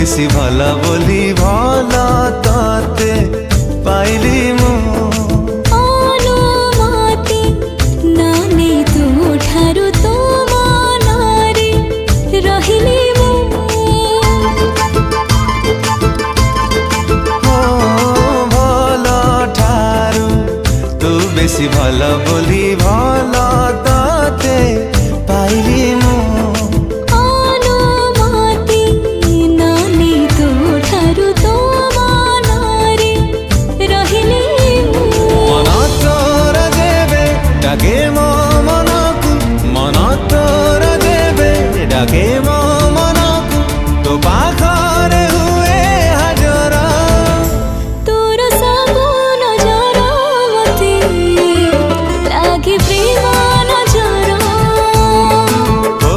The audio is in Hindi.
बेसी भला बोली भला ताते पाइली मु अनुमति नानी तू ठारू तो मनारे रहिली मु भला ठारू तू बेसी भला बोली भला ताते पाइली मु डाके मो